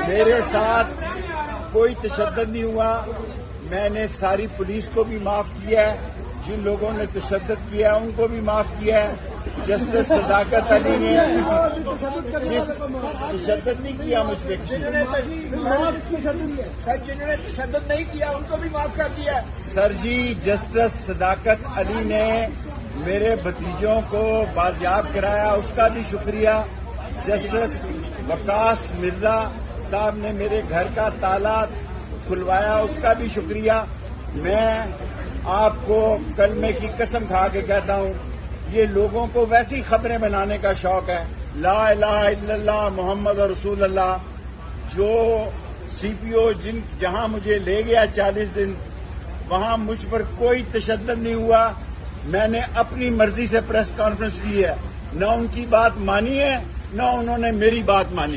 मेरे साथ कोई तशद्दुद नहीं हुआ। मैंने सारी पुलिस को भी माफ किया है, जिन लोगों ने तशद्दुद किया उनको भी माफ किया है। जस्टिस सदाकत अली ने तशद्दुद नहीं किया मुझ पे, जिन्होंने तशद्दुद नहीं किया उनको भी माफ कर दिया। सर जी, जस्टिस सदाकत अली ने मेरे भतीजों को बाजियाब कराया, उसका भी शुक्रिया। जस्टिस वकास मिर्जा साहब ने मेरे घर का ताला खुलवाया, उसका भी शुक्रिया। मैं आपको कलमे की कसम खा के कहता हूँ, ये लोगों को वैसी खबरें बनाने का शौक है। ला इलाहा इल्लल्लाह मोहम्मद रसूलुल्लाह, जो सीपीओ जहां मुझे ले गया 40 दिन, वहां मुझ पर कोई तशद्दुद नहीं हुआ। मैंने अपनी मर्जी से प्रेस कॉन्फ्रेंस की है, न उनकी बात मानी है न उन्होंने मेरी बात मानी।